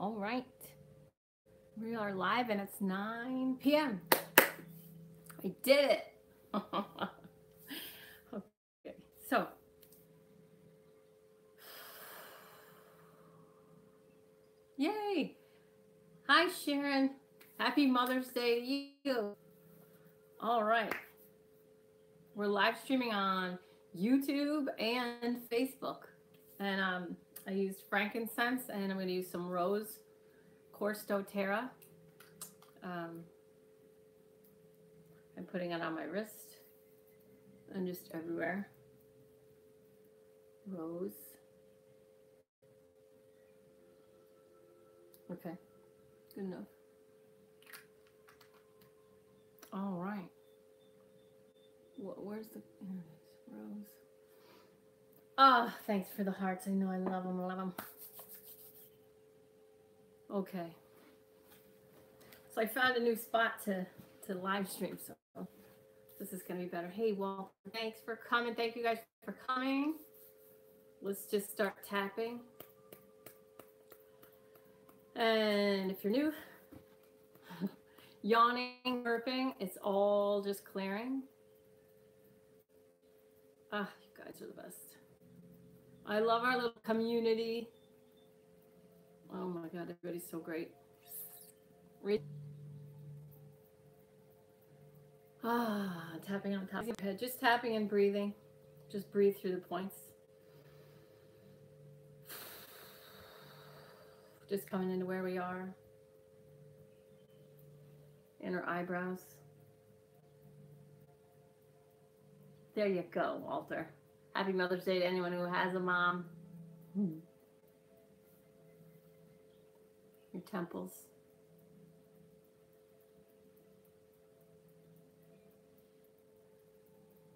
All right. We are live and it's 9 p.m. I did it. Okay. So, yay. Hi, Sharon. Happy Mother's Day to you. All right. We're live streaming on YouTube and Facebook. And I used frankincense and I'm going to use some rose Coarse doTERRA. I'm putting it on my wrist and just everywhere. Rose. Okay, good enough. All right. Where's the rose? Ah, oh, thanks for the hearts. I know I love them, love them. Okay. So I found a new spot to live stream, so this is going to be better. Hey, Walt, thanks for coming. Thank you guys for coming. Let's just start tapping. And if you're new, yawning, burping, it's all just clearing. Ah, you guys are the best. I love our little community. Oh my God, everybody's so great. Tapping on top of your head, just tapping and breathing. Just breathe through the points. Just coming into where we are. In our eyebrows. There you go, Walter. Happy Mother's Day to anyone who has a mom. Your temples.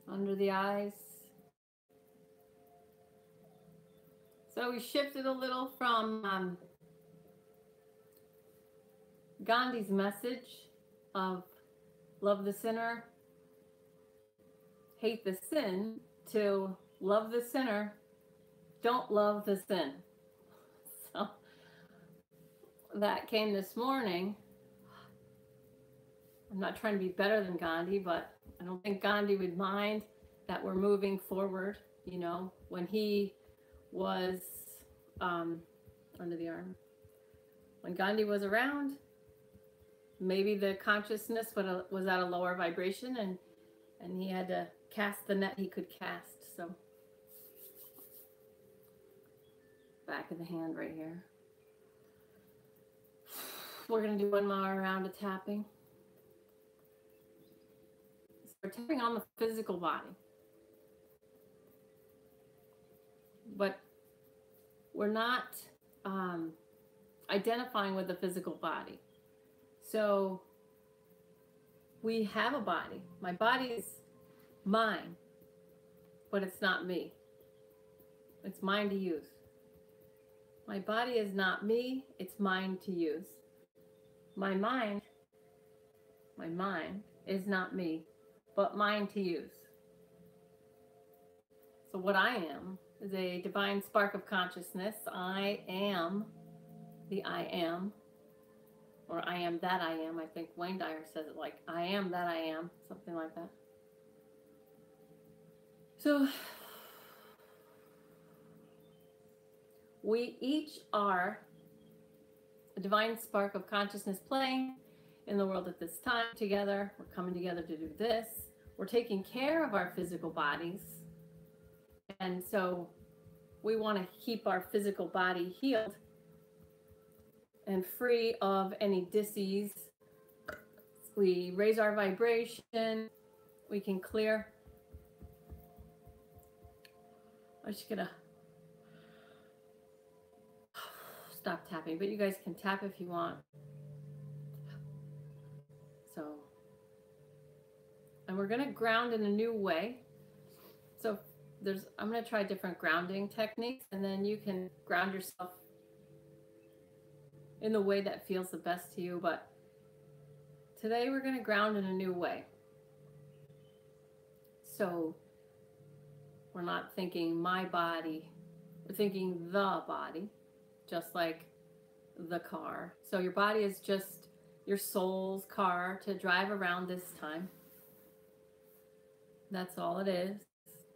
Under the eyes. So we shifted a little from Gandhi's message of love the sinner, hate the sin, to love the sinner, don't love the sin. So that came this morning. I'm not trying to be better than Gandhi, but I don't think Gandhi would mind that we're moving forward. You know, when he was under the arm, when Gandhi was around, maybe the consciousness was at a lower vibration and he had to cast the net he could cast. So back of the hand right here. We're going to do one more round of tapping. We're tapping on the physical body. But we're not identifying with the physical body. So we have a body. My body is mine, but it's not me. It's mine to use. My body is not me, it's mine to use. My mind is not me, but mine to use. So what I am is a divine spark of consciousness. I am the I am, or I am that I am. I think Wayne Dyer says it like, I am that I am, something like that. So we each are a divine spark of consciousness playing in the world at this time together. We're coming together to do this. We're taking care of our physical bodies. And so we want to keep our physical body healed and free of any disease. We raise our vibration. We can clear. I'm just gonna stop tapping, but you guys can tap if you want. So, and we're gonna ground in a new way. So I'm gonna try different grounding techniques, and then you can ground yourself in the way that feels the best to you. But today we're gonna ground in a new way. So we're not thinking my body, we're thinking the body, just like the car. So your body is just your soul's car to drive around this time. That's all it is.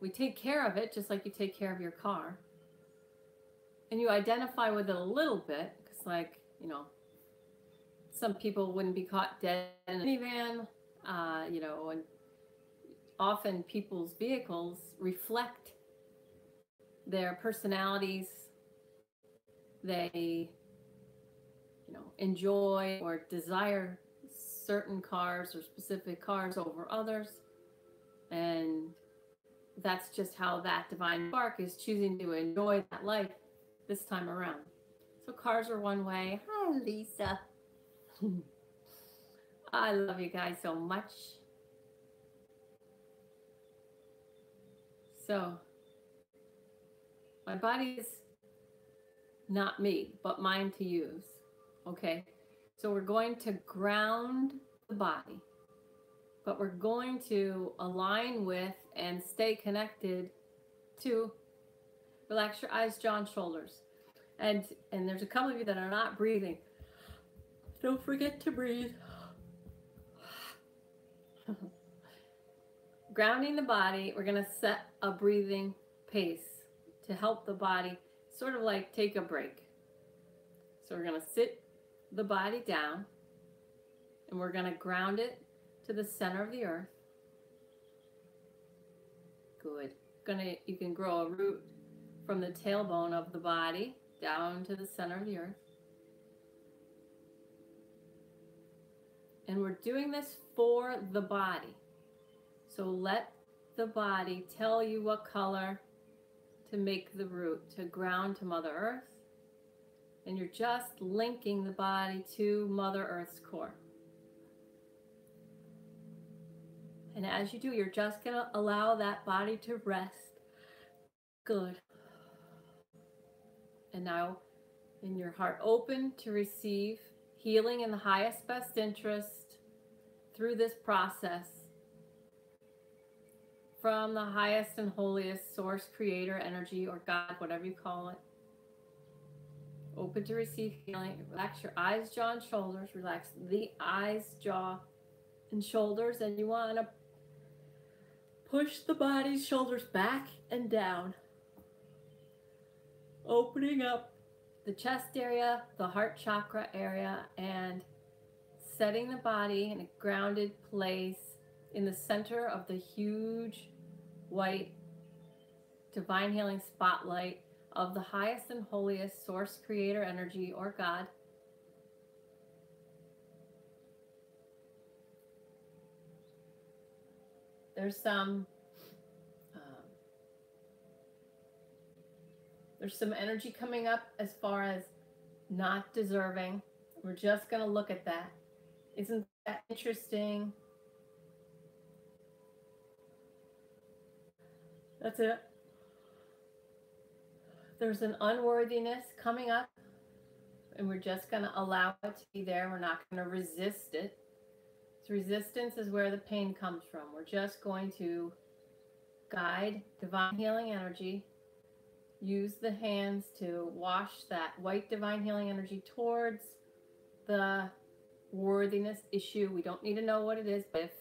We take care of it just like you take care of your car. And you identify with it a little bit because, like, you know, some people wouldn't be caught dead in a minivan, you know, and often people's vehicles reflect their personalities. They, you know, enjoy or desire certain cars or specific cars over others. And that's just how that divine spark is choosing to enjoy that life this time around. So cars are one way. Hi, Lisa. I love you guys so much. So my body is not me, but mine to use. Okay. So we're going to ground the body, but we're going to align with and stay connected to relax your eyes, jaw, and shoulders. And there's a couple of you that are not breathing. Don't forget to breathe. Grounding the body, we're going to set a breathing pace to help the body sort of like take a break. So we're going to sit the body down and we're going to ground it to the center of the earth. Good. You can grow a root from the tailbone of the body down to the center of the earth. And we're doing this for the body. So let the body tell you what color to make the root, to ground to Mother Earth. And you're just linking the body to Mother Earth's core. And as you do, you're just going to allow that body to rest. Good. And now, in your heart open to receive healing in the highest best interest through this process from the highest and holiest source, creator, energy, or God, whatever you call it. Open to receive healing. Relax your eyes, jaw, and shoulders. Relax the eyes, jaw, and shoulders. And you want to push the body's shoulders back and down. Opening up the chest area, the heart chakra area, and setting the body in a grounded place in the center of the huge white divine healing spotlight of the highest and holiest source, creator, energy, or God. There's some energy coming up as far as not deserving. We're just going to look at that. Isn't that interesting? That's it. There's an unworthiness coming up, and we're just going to allow it to be there. We're not going to resist it. So resistance is where the pain comes from. We're just going to guide divine healing energy. Use the hands to wash that white divine healing energy towards the worthiness issue. We don't need to know what it is, but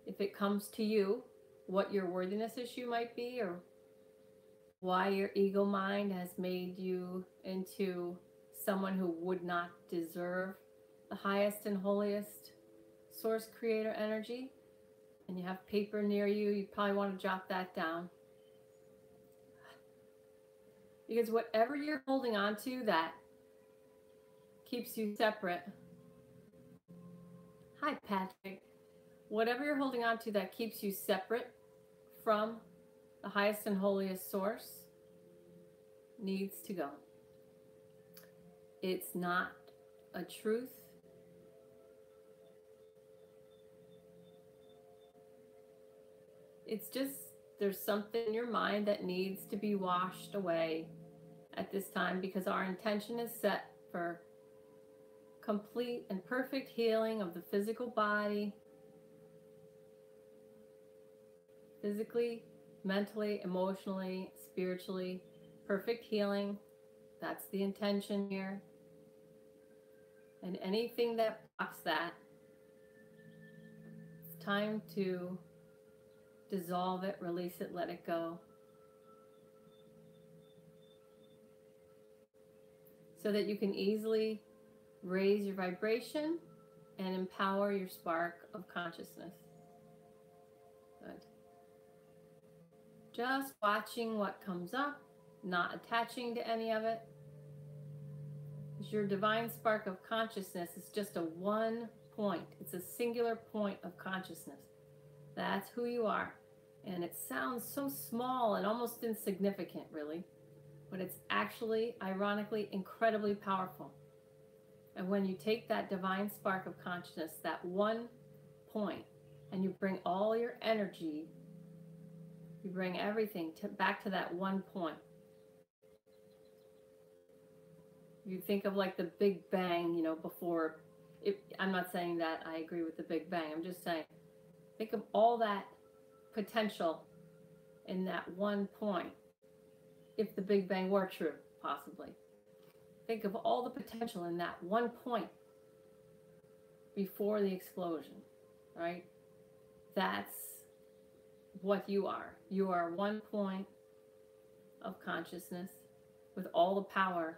if it comes to you, what your worthiness issue might be, or why your ego mind has made you into someone who would not deserve the highest and holiest source, creator, energy, and you have paper near you, you probably want to jot that down. Because whatever you're holding on to that keeps you separate. Hi, Patrick. Whatever you're holding on to that keeps you separate from the highest and holiest source needs to go. It's not a truth. It's just, there's something in your mind that needs to be washed away at this time, because our intention is set for complete and perfect healing of the physical body, physically, mentally, emotionally, spiritually, perfect healing. That's the intention here. And anything that blocks that, it's time to dissolve it, release it, let it go. So that you can easily raise your vibration and empower your spark of consciousness. Good. Just watching what comes up, not attaching to any of it. Your divine spark of consciousness is just a one point. It's a singular point of consciousness. That's who you are. And it sounds so small and almost insignificant, really. But it's actually, ironically, incredibly powerful. And when you take that divine spark of consciousness, that one point, and you bring all your energy, you bring everything back to that one point. You think of like the Big Bang, before, I'm not saying that I agree with the Big Bang. I'm just saying, think of all that potential in that one point. If the Big Bang were true, possibly. Think of all the potential in that one point before the explosion, right? That's what you are. You are one point of consciousness with all the power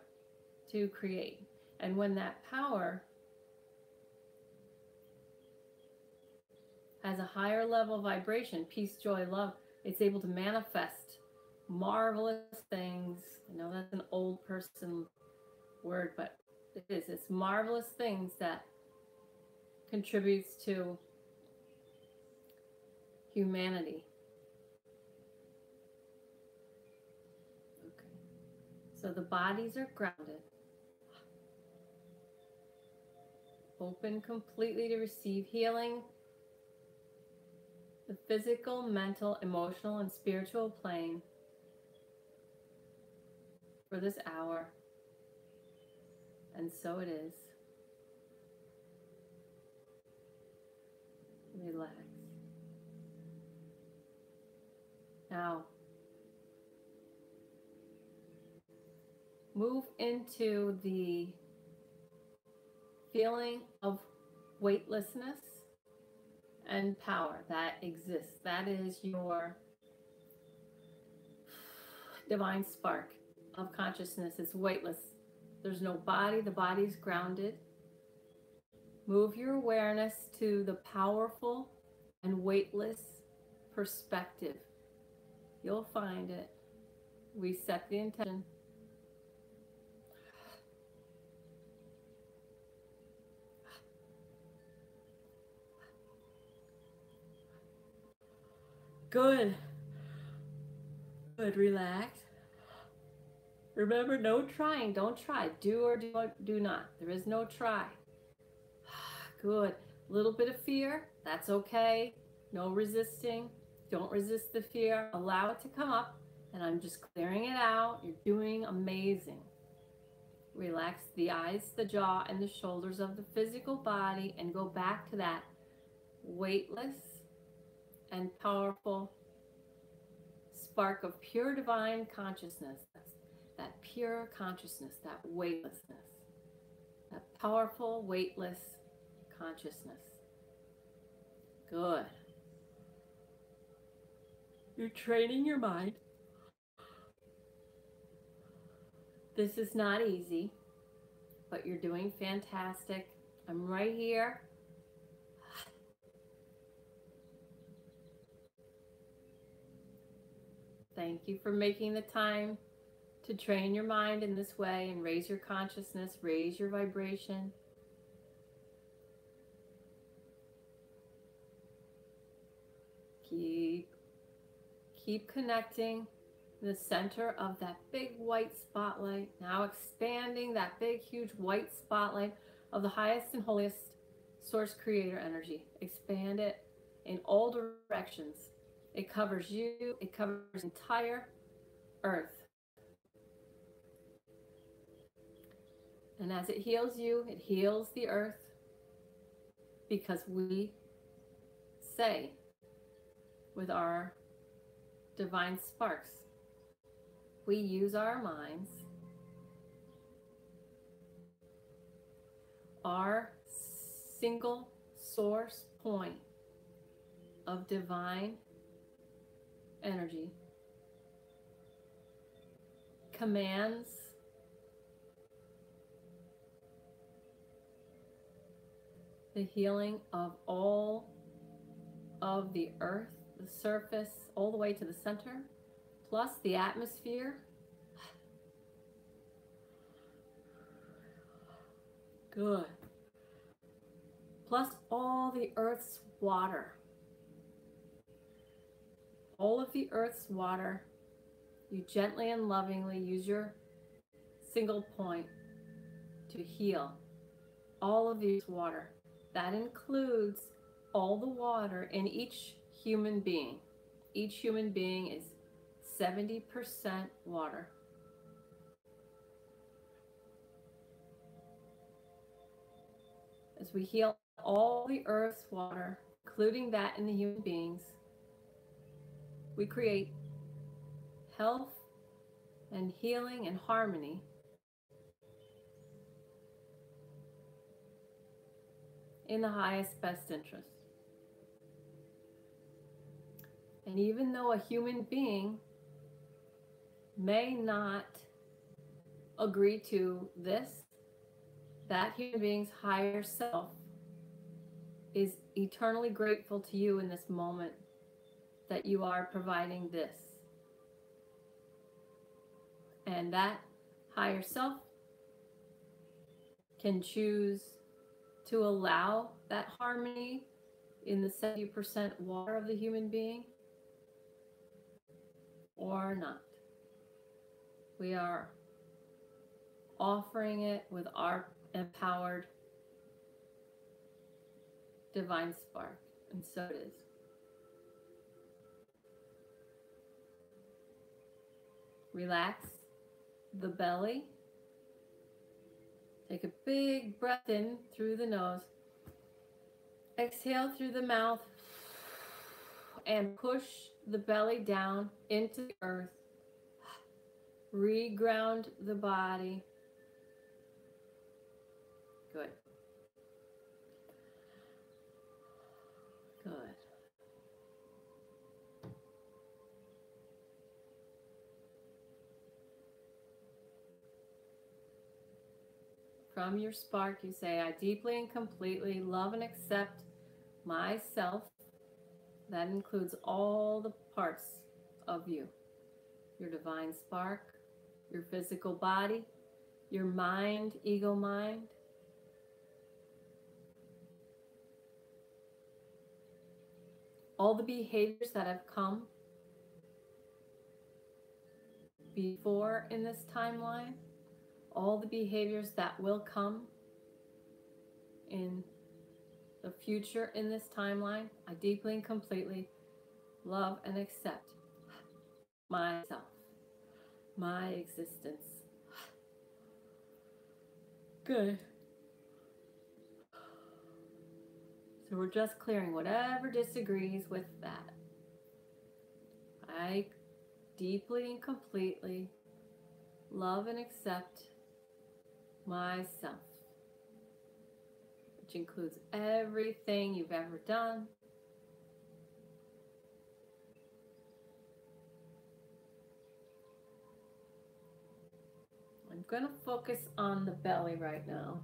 to create. And when that power has a higher level vibration, peace, joy, love, it's able to manifest marvelous things. I know that's an old person word, but it is. It's marvelous things that contributes to humanity. Okay. So the bodies are grounded. Open completely to receive healing. The physical, mental, emotional, and spiritual plane for this hour. And so it is. Relax. Now, move into the feeling of weightlessness and power that exists. That is your divine spark of consciousness. It's weightless. There's no body. The body's grounded. Move your awareness to the powerful and weightless perspective. You'll find it. We set the intention. Good. Good. Relax. Remember, no trying. Don't try. Do or do not. There is no try. Good. A little bit of fear. That's okay. No resisting. Don't resist the fear. Allow it to come up. And I'm just clearing it out. You're doing amazing. Relax the eyes, the jaw, and the shoulders of the physical body and go back to that weightless and powerful spark of pure divine consciousness. That pure consciousness, that weightlessness, that powerful, weightless consciousness. Good. You're training your mind. This is not easy, but you're doing fantastic. I'm right here. Thank you for making the time to train your mind in this way and raise your consciousness, raise your vibration. Keep connecting the center of that big white spotlight. Now expanding that big, huge white spotlight of the highest and holiest source creator energy. Expand it in all directions. It covers you. It covers the entire earth. And as it heals you, it heals the earth, because we say with our divine sparks, we use our minds our single source point of divine energy commands the healing of all of the earth, the surface, all the way to the center, plus the atmosphere. Good. Plus all the earth's water. All of the earth's water, you gently and lovingly use your single point to heal all of this water. That includes all the water in each human being. Each human being is 70% water. As we heal all the earth's water, including that in the human beings, we create health and healing and harmony in the highest best interest. And even though a human being may not agree to this, that human being's higher self is eternally grateful to you in this moment that you are providing this. And that higher self can choose to allow that harmony in the 70% water of the human being or not. We are offering it with our empowered divine spark, and so it is. Relax the belly. Take a big breath in through the nose. Exhale through the mouth and push the belly down into the earth. Reground the body. Good. Good. From your spark, you say, I deeply and completely love and accept myself. That includes all the parts of you. Your divine spark, your physical body, your mind, ego mind. All the behaviors that have come before in this timeline, all the behaviors that will come in the future in this timeline, I deeply and completely love and accept myself, my existence. Good. So we're just clearing whatever disagrees with that. I deeply and completely love and accept myself, which includes everything you've ever done, I'm going to focus on the belly right now.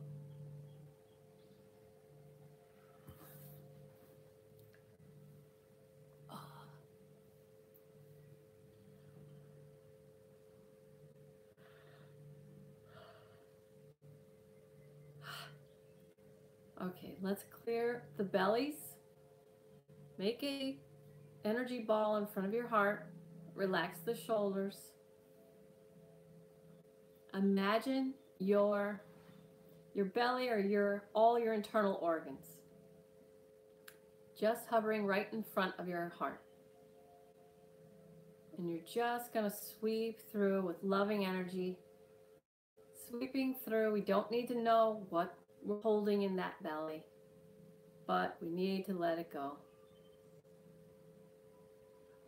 Okay, let's clear the bellies. Make a energy ball in front of your heart. Relax the shoulders. Imagine your belly or all your internal organs just hovering right in front of your heart. And you're just going to sweep through with loving energy. Sweeping through. We don't need to know what we're holding in that belly, but we need to let it go.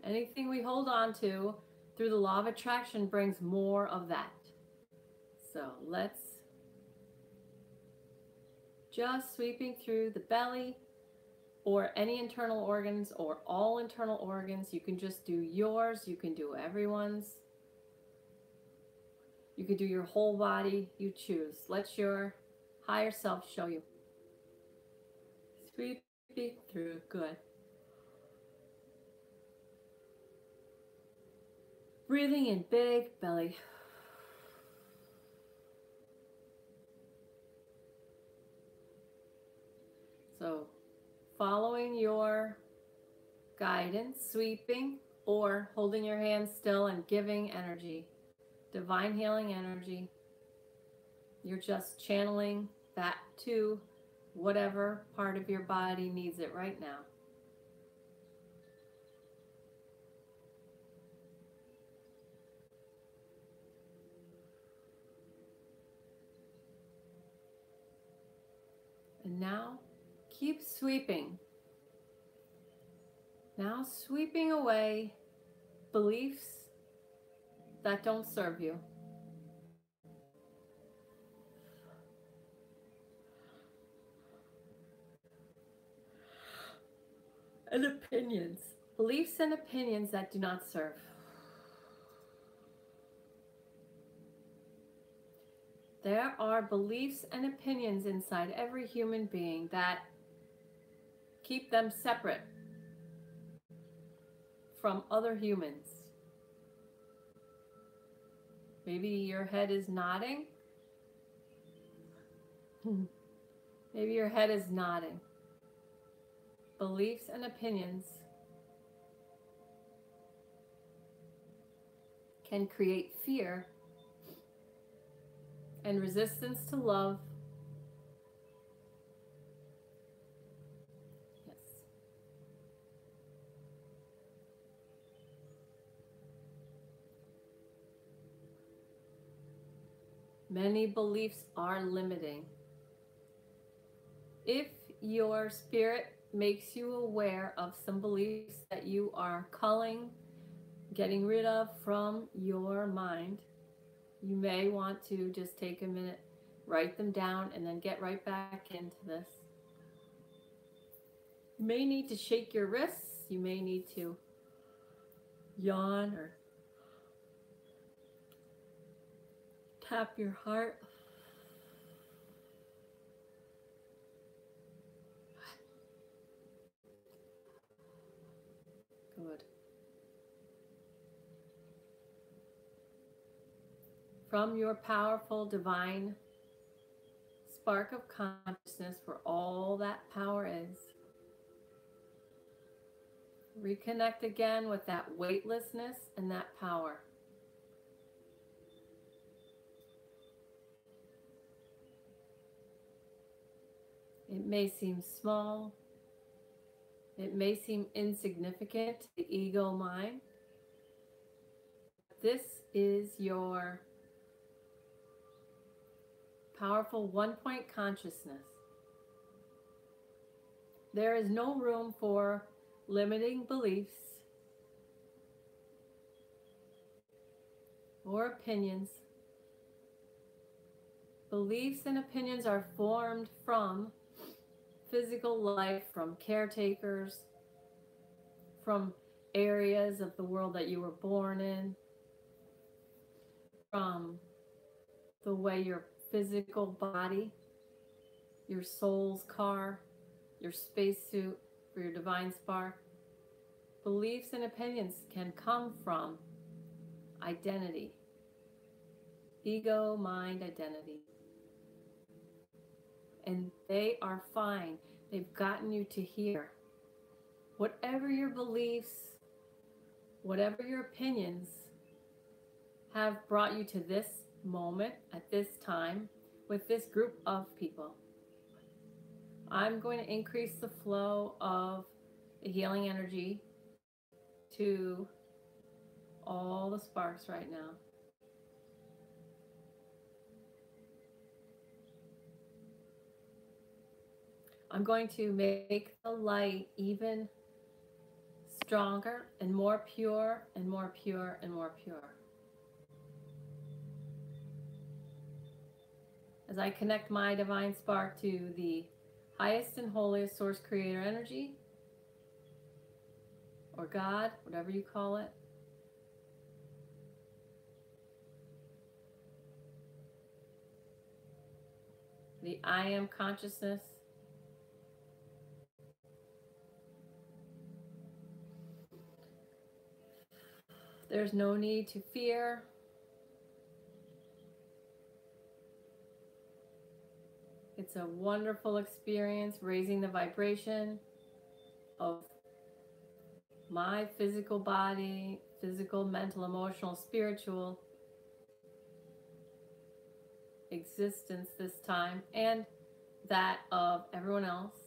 Anything we hold on to through the law of attraction brings more of that. So let's Just sweeping through the belly or any internal organs or all internal organs. You can just do yours. You can do everyone's. You could do your whole body. You choose. Let your higher self show you. Sweeping through. Good. Breathing in big belly. So following your guidance, sweeping or holding your hands still and giving energy, divine healing energy. You're just channeling that to whatever part of your body needs it right now. And now keep sweeping. Now sweeping away beliefs that don't serve you. And opinions. Beliefs and opinions that do not serve. There are beliefs and opinions inside every human being that keep them separate from other humans. Maybe your head is nodding. Maybe your head is nodding. Beliefs and opinions can create fear and resistance to love. Yes. Many beliefs are limiting. If your spirit makes you aware of some beliefs that you are culling, getting rid of from your mind, you may want to just take a minute, write them down, and then get right back into this. You may need to shake your wrists. You may need to yawn or tap your heart. Good. From your powerful divine spark of consciousness, where all that power is, reconnect again with that weightlessness and that power. It may seem small. It may seem insignificant to the ego mind. This is your powerful one-point consciousness. There is no room for limiting beliefs or opinions. Beliefs and opinions are formed from physical life, from caretakers, from areas of the world that you were born in, from the way your physical body, your soul's car, your spacesuit for your divine spark. Beliefs and opinions can come from identity, ego, mind, identity. And they are fine. They've gotten you to here. Whatever your beliefs, whatever your opinions have brought you to this moment at this time with this group of people. I'm going to increase the flow of the healing energy to all the sparks right now. I'm going to make the light even stronger and more pure and more pure and more pure. as I connect my divine spark to the highest and holiest source creator energy, or God, whatever you call it. The I am consciousness. There's no need to fear. It's a wonderful experience raising the vibration of my physical body, physical, mental, emotional, spiritual existence this time, and that of everyone else.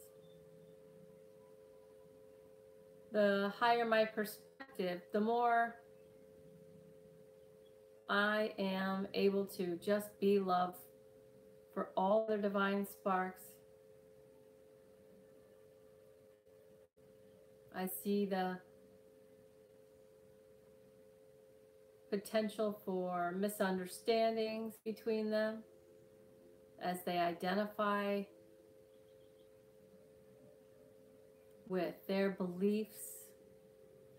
The higher my perspective, the more I am able to just be love for all their divine sparks. I see the potential for misunderstandings between them as they identify with their beliefs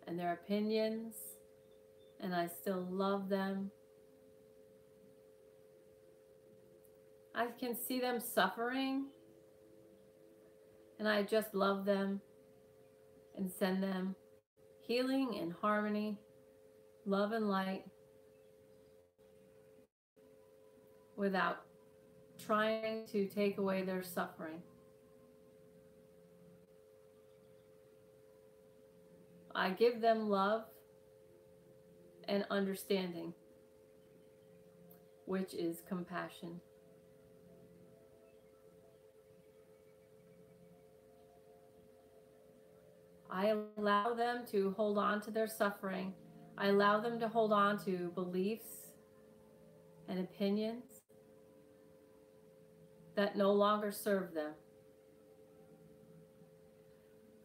and their opinions, and I still love them. I can see them suffering, and I just love them and send them healing and harmony, love and light, without trying to take away their suffering. I give them love and understanding, which is compassion. I allow them to hold on to their suffering. I allow them to hold on to beliefs and opinions that no longer serve them.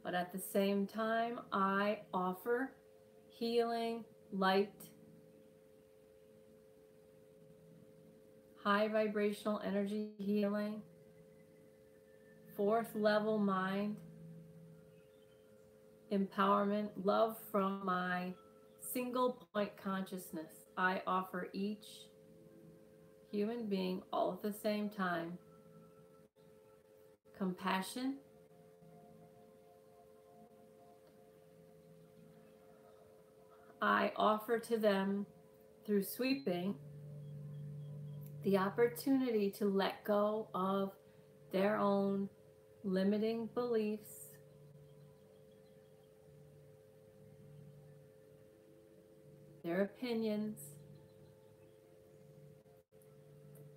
But at the same time, I offer healing, light, high vibrational energy healing, fourth level mind, empowerment, love from my single point consciousness. I offer each human being all at the same time compassion, I offer to them through sweeping the opportunity to let go of their own limiting beliefs, their opinions,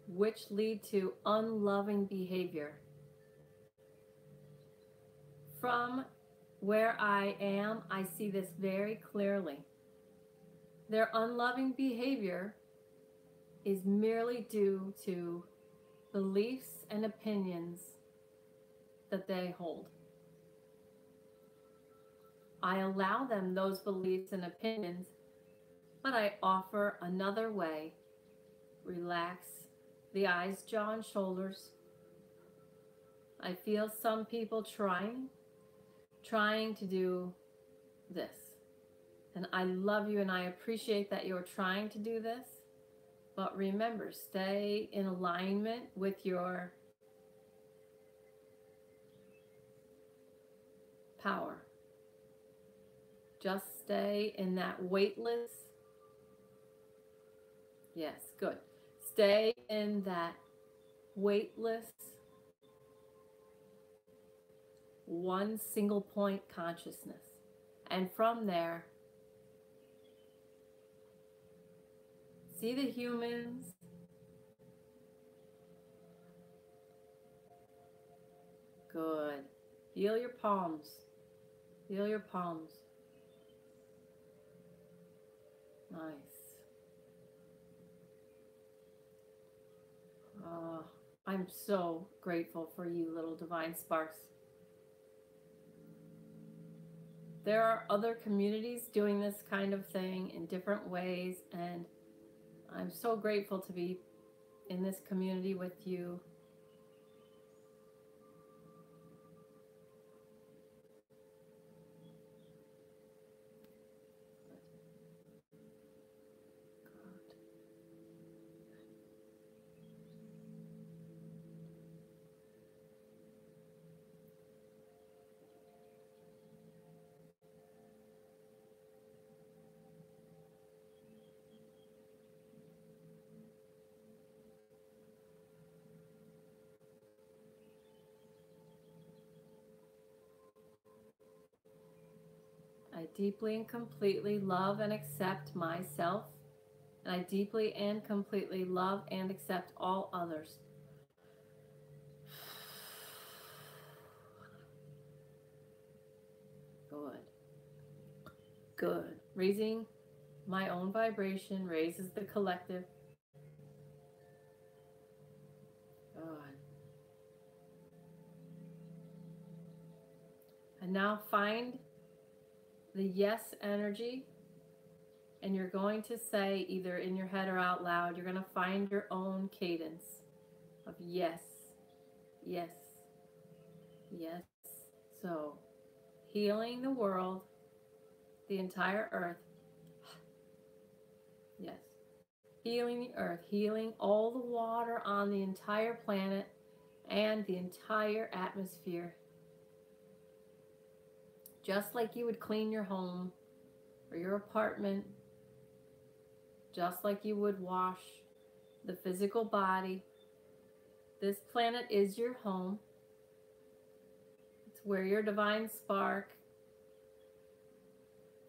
which lead to unloving behavior. From where I am, I see this very clearly. Their unloving behavior is merely due to beliefs and opinions that they hold. I allow them those beliefs and opinions, but I offer another way. Relax the eyes, jaw, and shoulders. I feel some people trying to do this. And I love you and I appreciate that you're trying to do this. But remember, stay in alignment with your power. Just stay in that weightless. Yes, good. Stay in that weightless, one single point consciousness. And from there, see the humans. Good. Feel your palms. Feel your palms. Nice. I'm so grateful for you, little divine sparks. There are other communities doing this kind of thing in different ways, and I'm so grateful to be in this community with you. I deeply and completely love and accept myself, and I deeply and completely love and accept all others. Good. Good. Raising my own vibration raises the collective. Good. And now find the yes energy, and you're going to say, either in your head or out loud, you're going to find your own cadence of yes, yes, yes. So, healing the world, the entire earth. Yes. Healing the earth, healing all the water on the entire planet and the entire atmosphere. Just like you would clean your home or your apartment, just like you would wash the physical body. This planet is your home. It's where your divine spark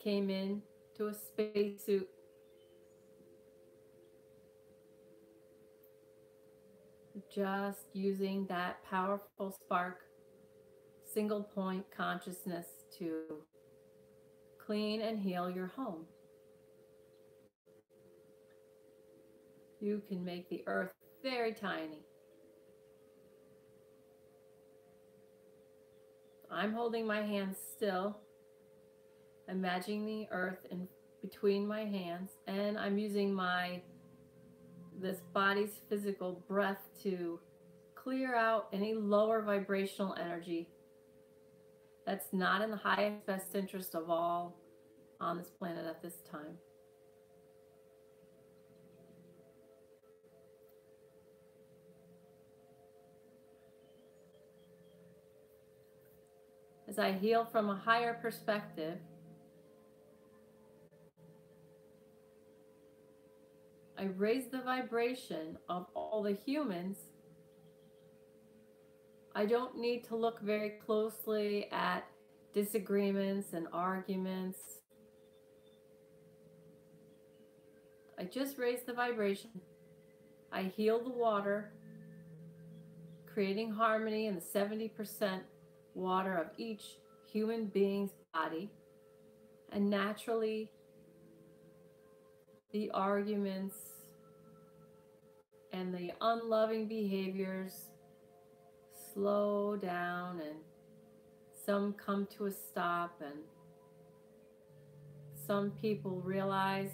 came in to a spacesuit. Just using that powerful spark, single point consciousness to clean and heal your home. You can make the earth very tiny. I'm holding my hands still, imagining the earth in between my hands, and I'm using this body's physical breath to clear out any lower vibrational energy that's not in the highest best interest of all on this planet at this time. As I heal from a higher perspective, I raise the vibration of all the humans. I don't need to look very closely at disagreements and arguments. I just raise the vibration. I heal the water, creating harmony in the 70% water of each human being's body, and naturally the arguments and the unloving behaviors slow down, and some come to a stop, and some people realize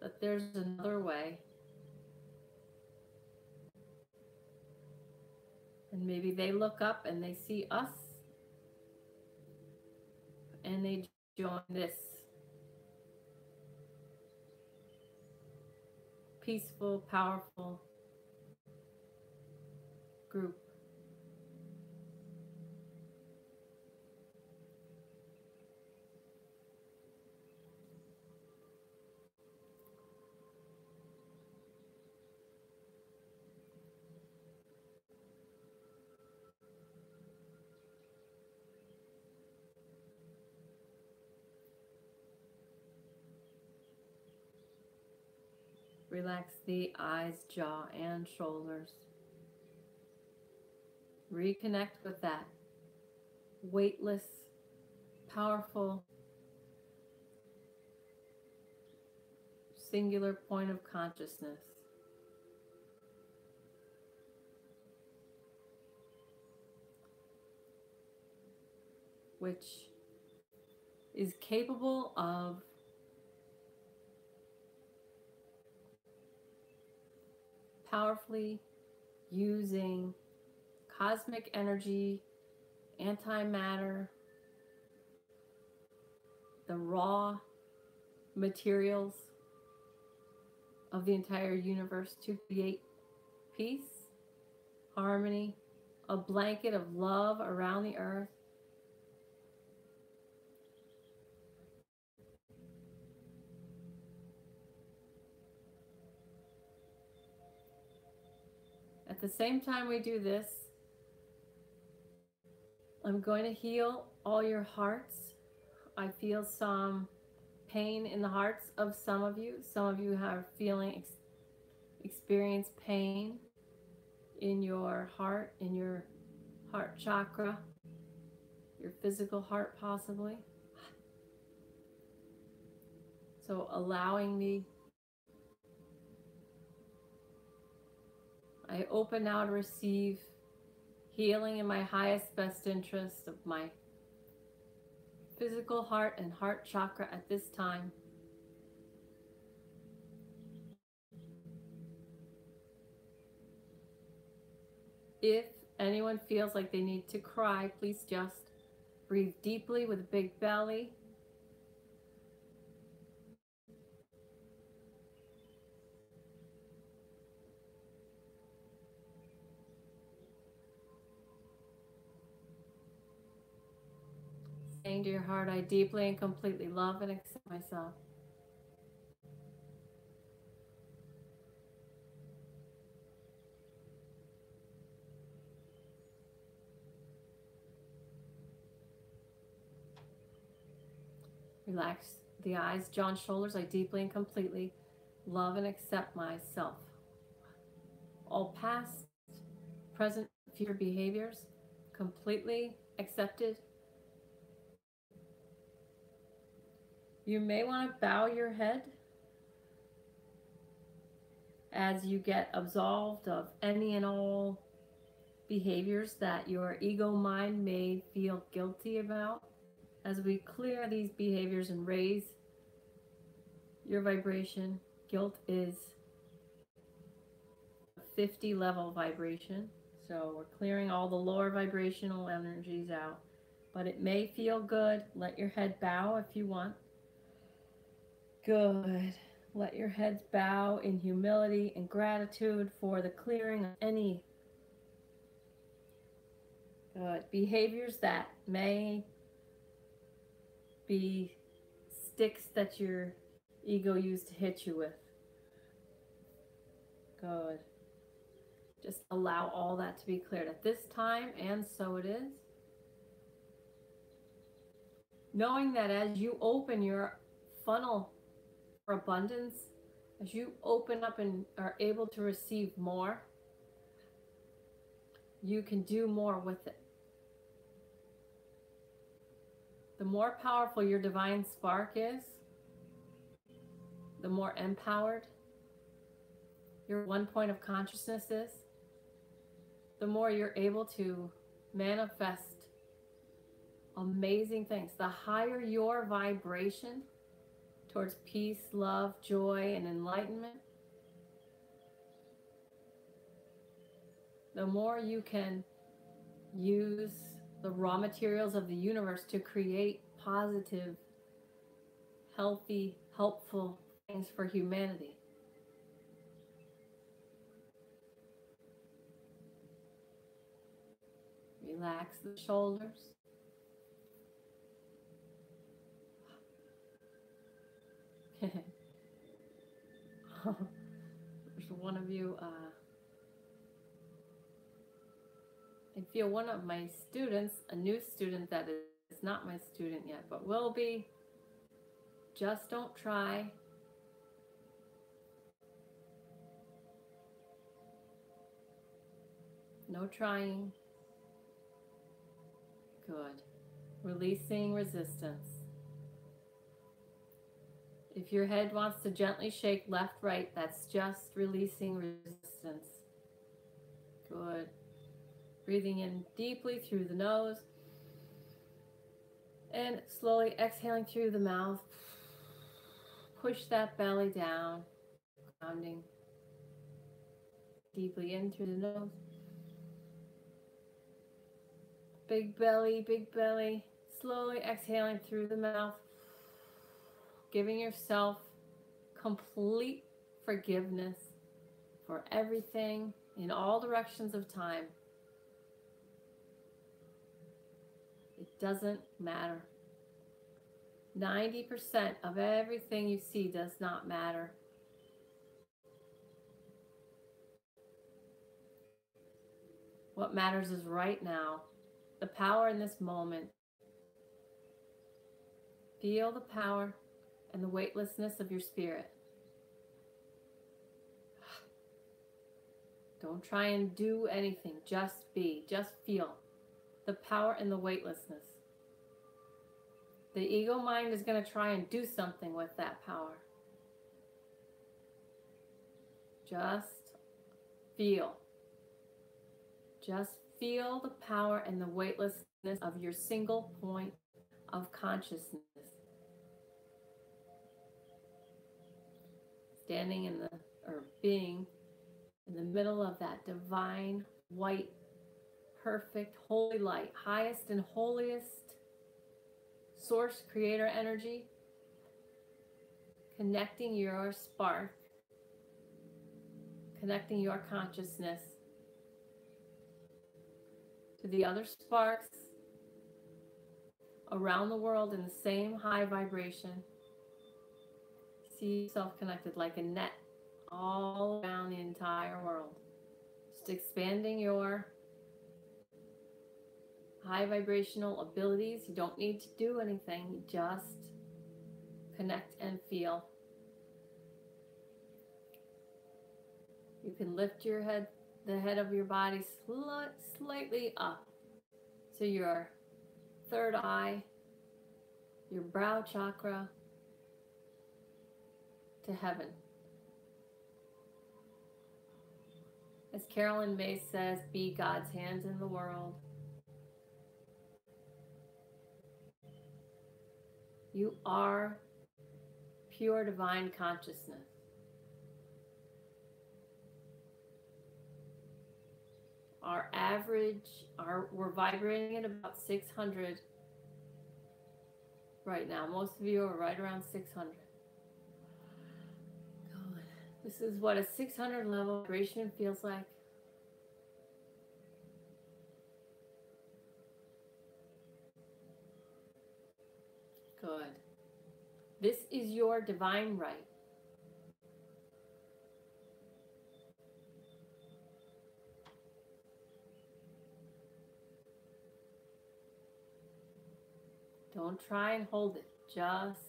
that there's another way. And maybe they look up and they see us, and they join this peaceful, powerful group. Relax the eyes, jaw, and shoulders. Reconnect with that weightless, powerful, singular point of consciousness. Which is capable of powerfully using cosmic energy, antimatter, the raw materials of the entire universe to create peace, harmony, a blanket of love around the earth. At the same time we do this, I'm going to heal all your hearts. I feel some pain in the hearts of some of you. Some of you are experience pain in your heart, in your heart chakra, your physical heart possibly. So allowing me, I open now to receive healing in my highest best interest of my physical heart and heart chakra at this time. If anyone feels like they need to cry, please just breathe deeply with a big belly. Saying to your heart, I deeply and completely love and accept myself. Relax the eyes, jaw, and shoulders. I deeply and completely love and accept myself. All past, present, future behaviors completely accepted. You may want to bow your head as you get absolved of any and all behaviors that your ego mind may feel guilty about. As we clear these behaviors and raise your vibration, guilt is a 50 level vibration. So we're clearing all the lower vibrational energies out. But it may feel good. Let your head bow if you want. Good. Let your heads bow in humility and gratitude for the clearing of any behaviors that may be sticks that your ego used to hit you with. Good. Just allow all that to be cleared at this time, and so it is. Knowing that as you open your funnel for abundance, as you open up and are able to receive more, you can do more with it. The more powerful your divine spark is, the more empowered your one point of consciousness is, the more you're able to manifest amazing things. The higher your vibration towards peace, love, joy, and enlightenment, the more you can use the raw materials of the universe to create positive, healthy, helpful things for humanity. Relax the shoulders. There's one of you, I feel one of my students, a new student that is not my student yet, but will be, just don't try. No trying. Good. Releasing resistance. If your head wants to gently shake left, right, that's just releasing resistance. Good. Breathing in deeply through the nose and slowly exhaling through the mouth. Push that belly down, grounding. deeply in through the nose. Big belly, big belly. Slowly exhaling through the mouth. Giving yourself complete forgiveness for everything in all directions of time. It doesn't matter. 90% of everything you see does not matter. What matters is right now, the power in this moment. Feel the power and the weightlessness of your spirit. Don't try and do anything, just be, just feel the power and the weightlessness. The ego mind is going to try and do something with that power. Just feel. Just feel the power and the weightlessness of your single point of consciousness. Standing in the, or being in the middle of that divine, white, perfect, holy light, highest and holiest source creator energy, connecting your spark, connecting your consciousness to the other sparks around the world in the same high vibration. See yourself connected like a net all around the entire world. Just expanding your high vibrational abilities. You don't need to do anything. You just connect and feel. You can lift your head, the head of your body slightly up to your third eye, your brow chakra, to heaven. As Carolyn May says, be God's hands in the world. You are pure divine consciousness. Our average, we're vibrating at about 600 right now. Most of you are right around 600. Good. This is what a 600 level vibration feels like. Good. This is your divine right. Don't try and hold it. Just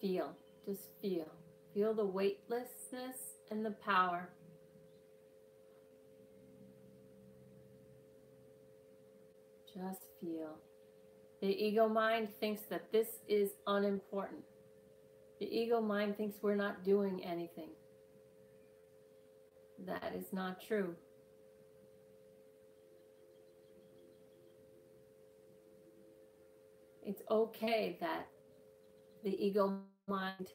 feel. Just feel. Feel the weightlessness and the power. Just feel. The ego mind thinks that this is unimportant. The ego mind thinks we're not doing anything. That is not true. It's okay that the ego mind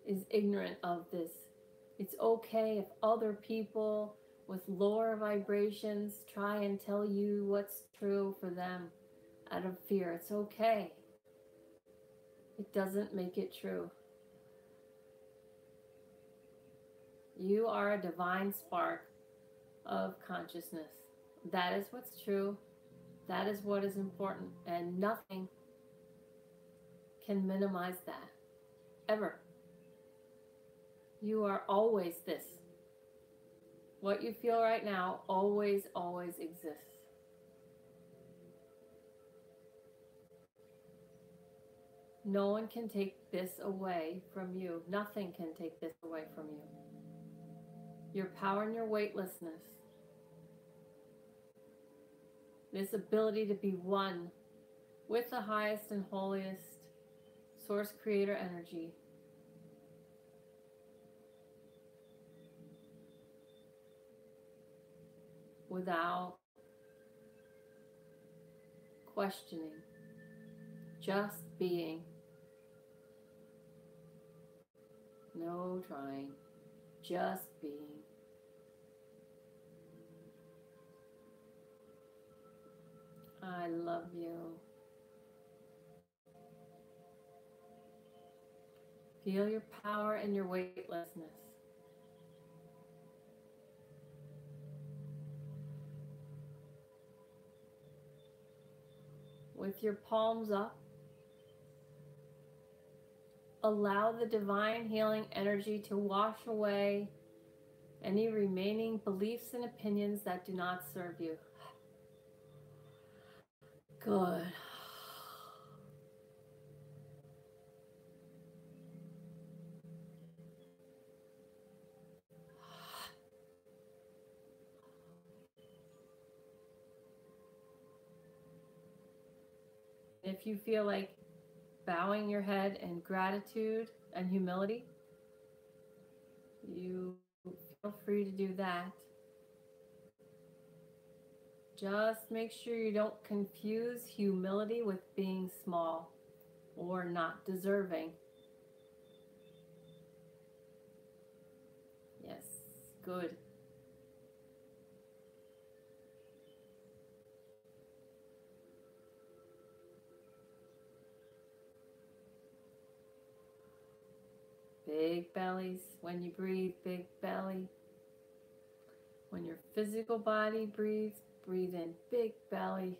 is ignorant of this. It's okay if other people with lower vibrations try and tell you what's true for them out of fear. It's okay. It doesn't make it true. You are a divine spark of consciousness. That is what's true. That is what is important. And nothing can minimize that. Ever. You are always this. What you feel right now always, always exists. No one can take this away from you. Nothing can take this away from you. Your power and your weightlessness. This ability to be one with the highest and holiest source creator energy. Without questioning. Just being. No trying. Just being. I love you. Feel your power and your weightlessness. With your palms up, allow the divine healing energy to wash away any remaining beliefs and opinions that do not serve you. Good. If you feel like bowing your head in gratitude and humility, you feel free to do that. Just make sure you don't confuse humility with being small or not deserving. Yes, good. Big bellies when you breathe, big belly. When your physical body breathes, breathe in big belly.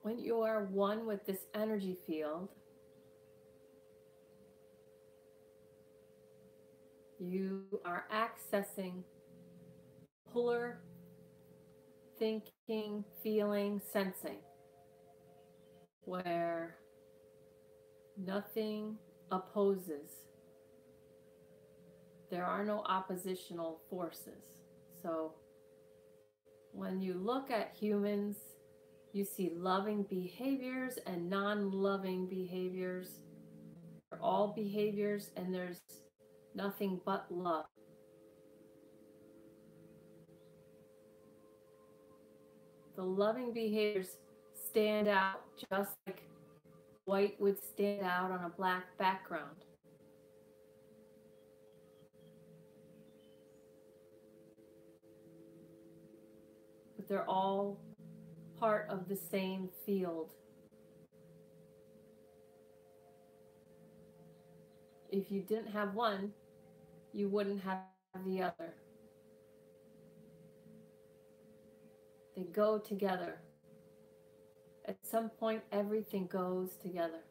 When you are one with this energy field, you are accessing polar thinking, feeling, sensing, where nothing opposes. There are no oppositional forces. So when you look at humans, you see loving behaviors and non-loving behaviors. They're all behaviors, and there's nothing but love. The loving behaviors stand out just like white would stand out on a black background. But they're all part of the same field. If you didn't have one, you wouldn't have the other. They go together. At some point, everything goes together.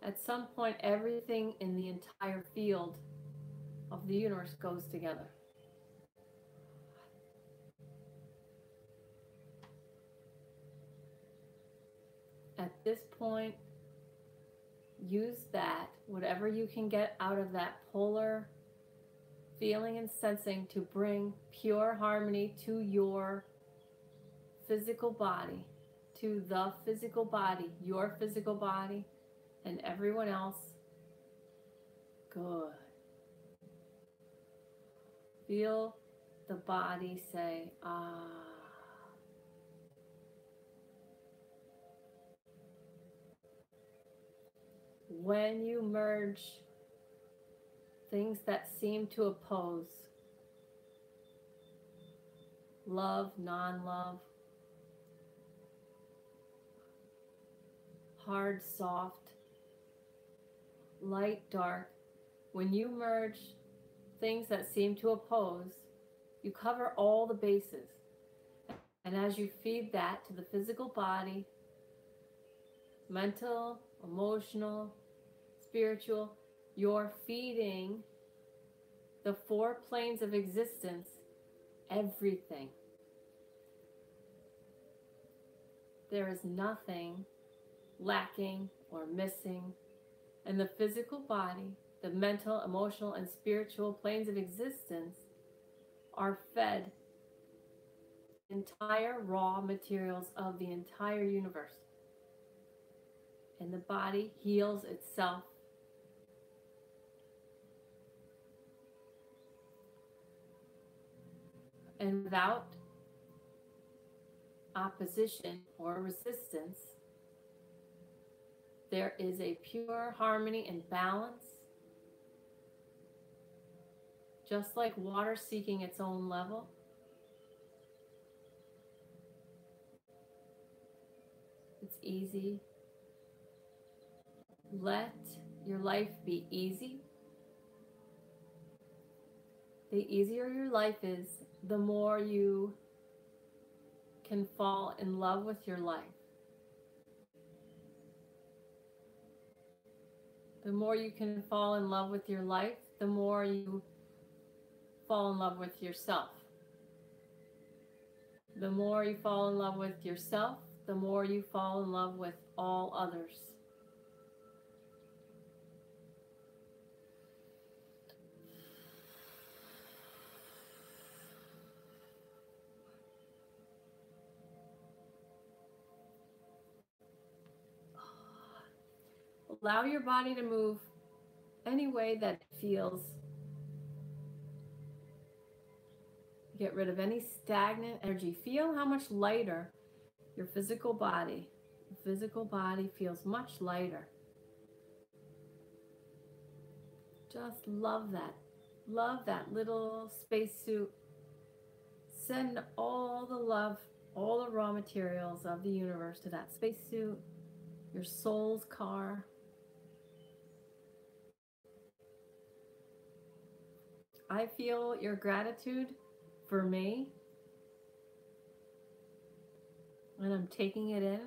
At some point, everything in the entire field of the universe goes together. At this point, use that, whatever you can get out of that polar feeling and sensing, to bring pure harmony to your physical body, to the physical body, your physical body, and everyone else. Good. Feel the body say, ah. When you merge things that seem to oppose, love, non-love, hard, soft, light, dark, when you merge things that seem to oppose, you cover all the bases. And as you feed that to the physical body, mental, emotional, spiritual, you're feeding the 4 planes of existence everything. There is nothing lacking or missing. And the physical body, the mental, emotional, and spiritual planes of existence are fed entire raw materials of the entire universe. And the body heals itself. And without opposition or resistance. There is a pure harmony and balance, just like water seeking its own level. It's easy. Let your life be easy. The easier your life is, the more you can fall in love with your life. The more you can fall in love with your life, the more you fall in love with yourself. The more you fall in love with yourself, the more you fall in love with all others. Allow your body to move any way that it feels. Get rid of any stagnant energy. Feel how much lighter your physical body feels much lighter. Just love that. Love that little spacesuit. Send all the love, all the raw materials of the universe to that spacesuit, your soul's car. I feel your gratitude for me, and I'm taking it in.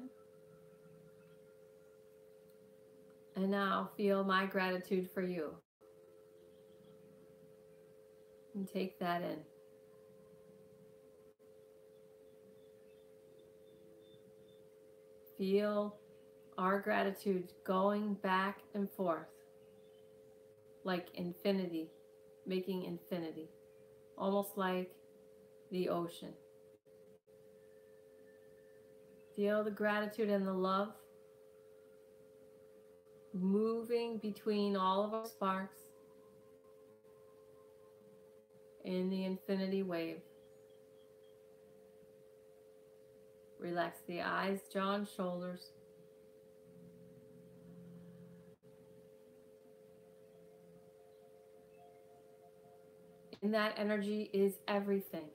And now feel my gratitude for you. And take that in. Feel our gratitude going back and forth like infinity, making infinity, almost like the ocean. Feel the gratitude and the love moving between all of our sparks in the infinity wave. Relax the eyes, jaw, and shoulders. And that energy is everything.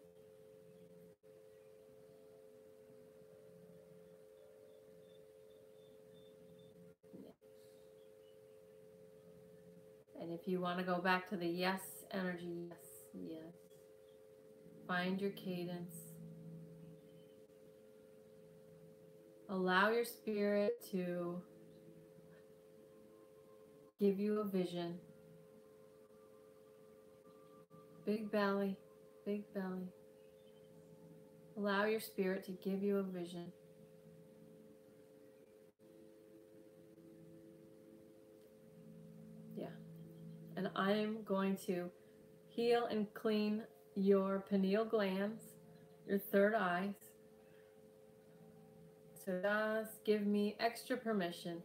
And if you want to go back to the yes energy, yes, yes. Find your cadence. Allow your spirit to give you a vision. Big belly, big belly. Allow your spirit to give you a vision. Yeah. And I'm going to heal and clean your pineal glands, your third eyes. So just give me extra permission.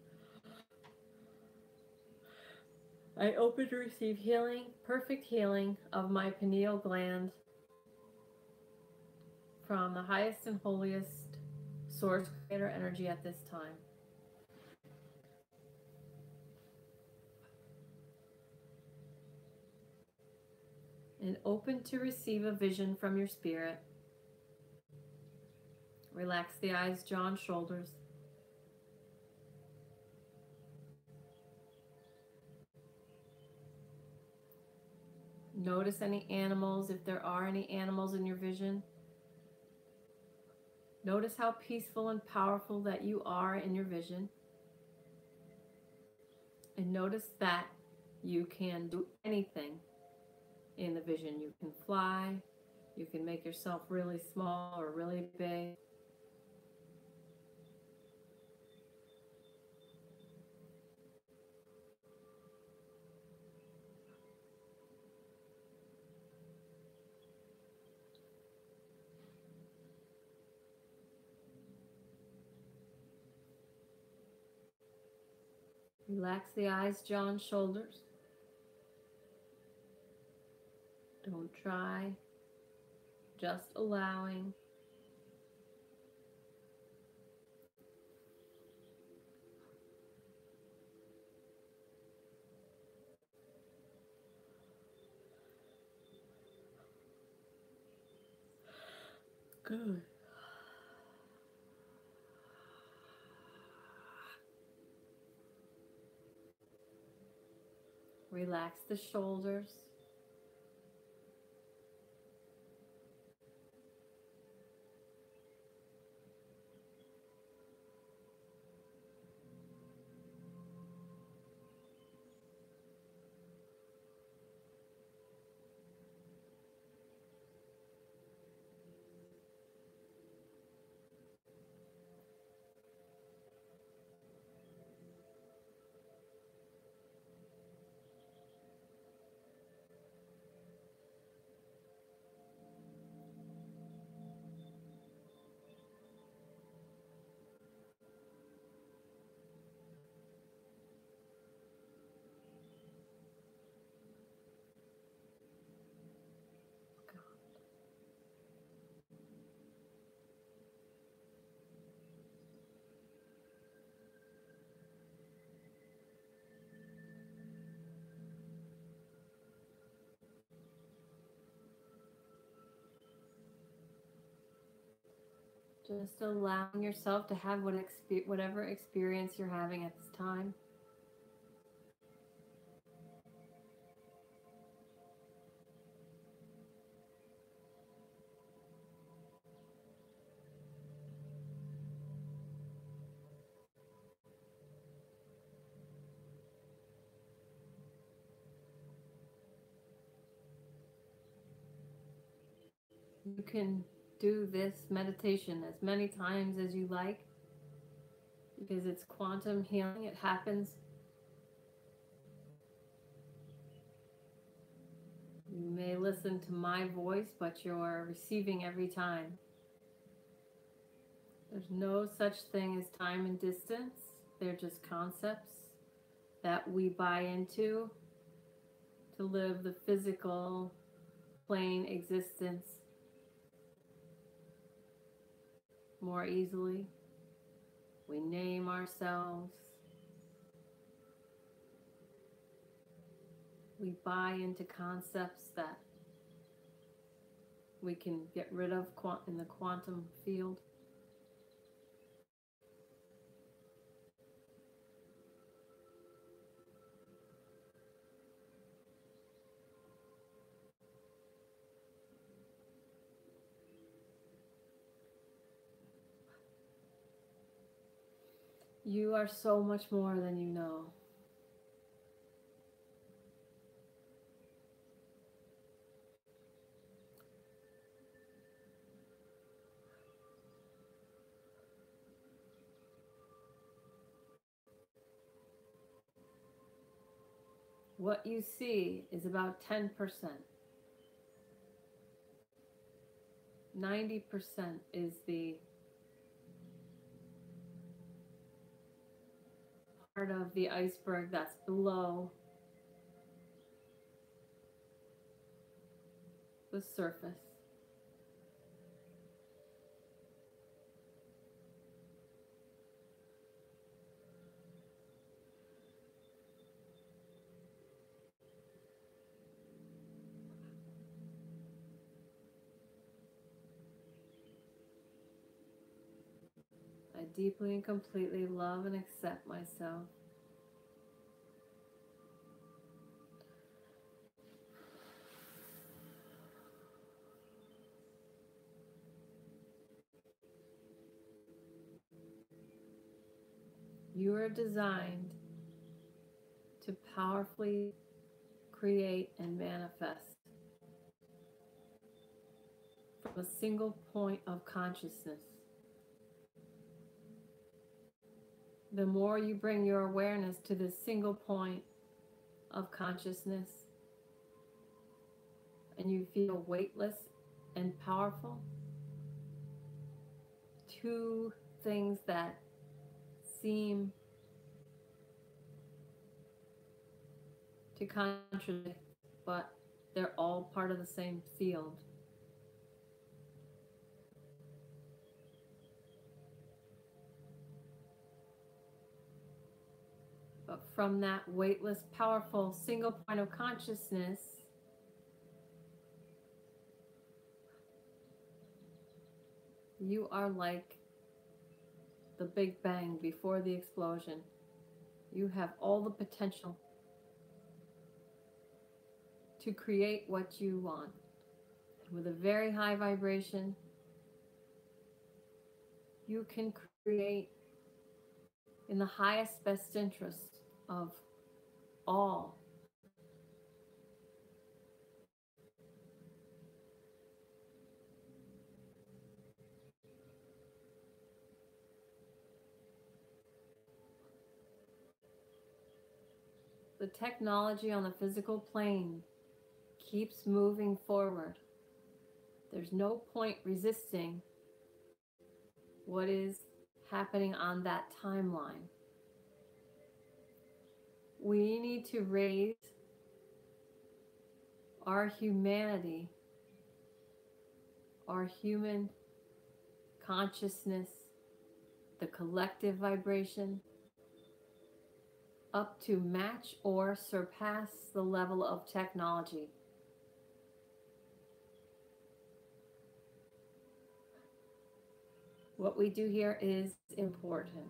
I open to receive healing, perfect healing of my pineal gland from the highest and holiest source creator energy at this time. And open to receive a vision from your spirit. Relax the eyes, jaw, and shoulders. Notice any animals, if there are any animals in your vision. Notice how peaceful and powerful that you are in your vision. And notice that you can do anything in the vision. You can fly, you can make yourself really small or really big. Relax the eyes, jaw, and shoulders. Don't try, just allowing. Good. Relax the shoulders. Just allowing yourself to have whatever experience you're having at this time. You can do this meditation as many times as you like because it's quantum healing. It happens. You may listen to my voice, but you're receiving every time. There's no such thing as time and distance. They're just concepts that we buy into to live the physical plane existence more easily. We name ourselves. We buy into concepts that we can get rid of in the quantum field. You are so much more than you know. What you see is about 10%. 90% is the part of the iceberg that's below the surface. I deeply and completely love and accept myself. You are designed to powerfully create and manifest from a single point of consciousness. The more you bring your awareness to this single point of consciousness and you feel weightless and powerful, two things that seem to contradict, but they're all part of the same field. But from that weightless, powerful, single point of consciousness, You are like the Big Bang before the explosion. You have all the potential to create what you want. And with a very high vibration, you can create in the highest best interest of all. The technology on the physical plane keeps moving forward. There's no point resisting what is happening on that timeline. We need to raise our humanity, our human consciousness, the collective vibration, up to match or surpass the level of technology. What we do here is important.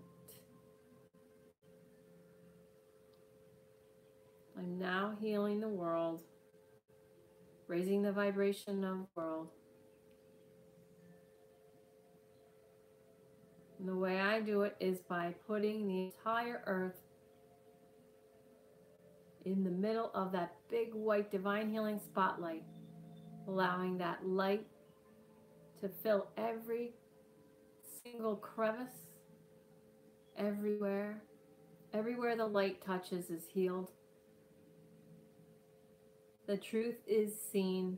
I'm now healing the world, raising the vibration of the world. And the way I do it is by putting the entire earth in the middle of that big white divine healing spotlight, allowing that light to fill every single crevice, everywhere. Everywhere the light touches is healed. The truth is seen.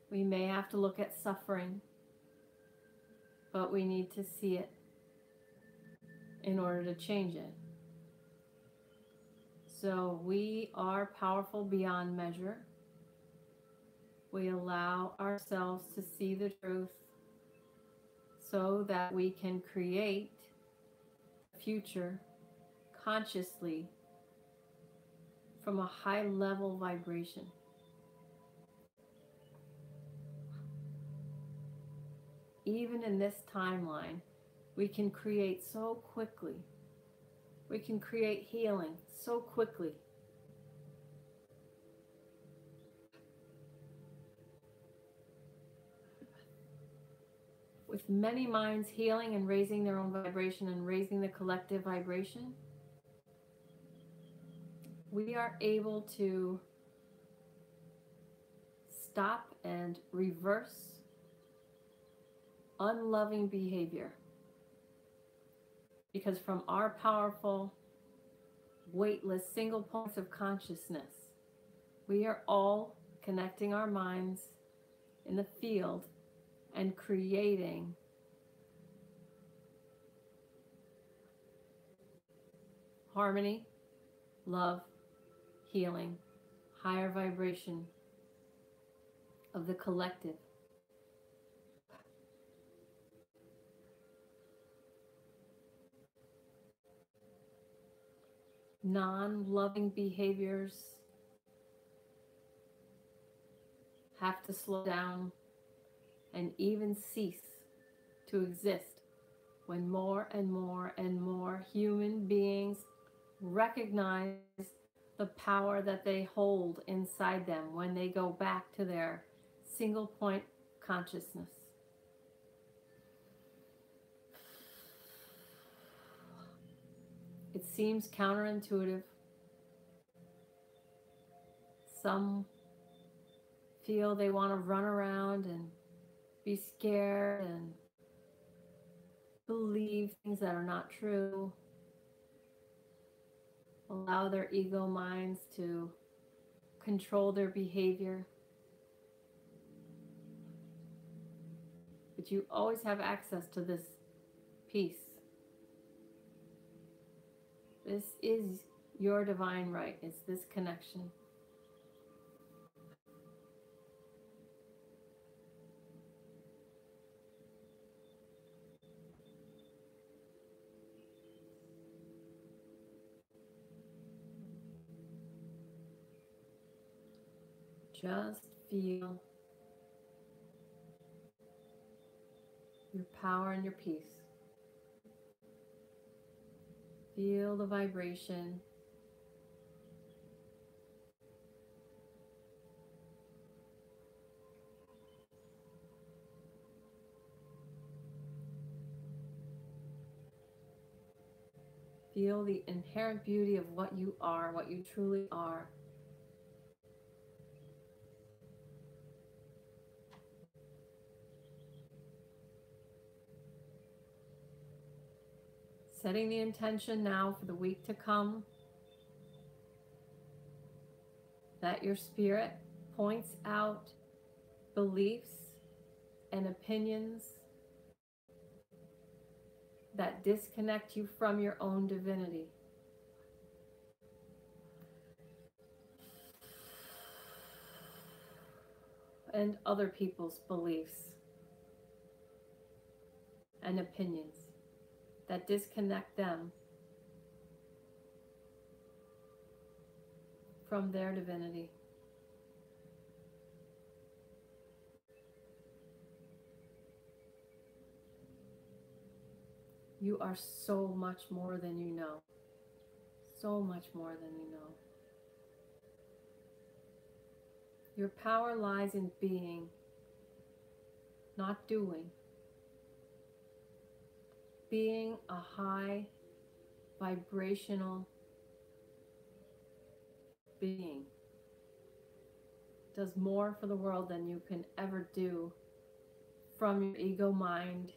We may have to look at suffering, but we need to see it in order to change it. So we are powerful beyond measure. We allow ourselves to see the truth so that we can create a future consciously from a high level vibration. Even in this timeline, we can create so quickly. We can create healing so quickly. With many minds healing and raising their own vibration and raising the collective vibration, we are able to stop and reverse unloving behavior. Because from our powerful, weightless, single points of consciousness, we are all connecting our minds in the field and creating harmony, love, healing, higher vibration of the collective. Non-loving behaviors have to slow down and even cease to exist when more and more and more human beings recognize the power that they hold inside them when they go back to their single point consciousness. It seems counterintuitive. Some feel they want to run around and be scared and believe things that are not true. Allow their ego minds to control their behavior. But you always have access to this peace. This is your divine right. It's this connection. Just feel your power and your peace. Feel the vibration. Feel the inherent beauty of what you are, what you truly are. Setting the intention now for the week to come that your spirit points out beliefs and opinions that disconnect you from your own divinity. And other people's beliefs and opinions that disconnect them from their divinity. You are so much more than you know. So much more than you know. Your power lies in being, not doing. Being a high vibrational being does more for the world than you can ever do from your ego mind,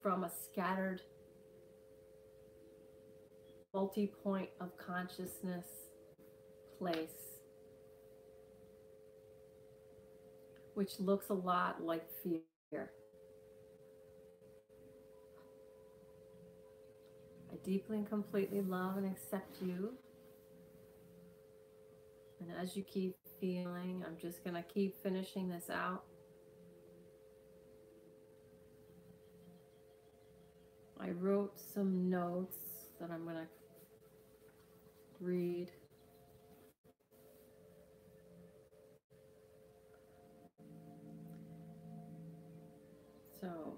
from a scattered multi-point of consciousness place, which looks a lot like fear. I deeply and completely love and accept you. And as you keep feeling, I'm just going to keep finishing this out. I wrote some notes that I'm going to read. So,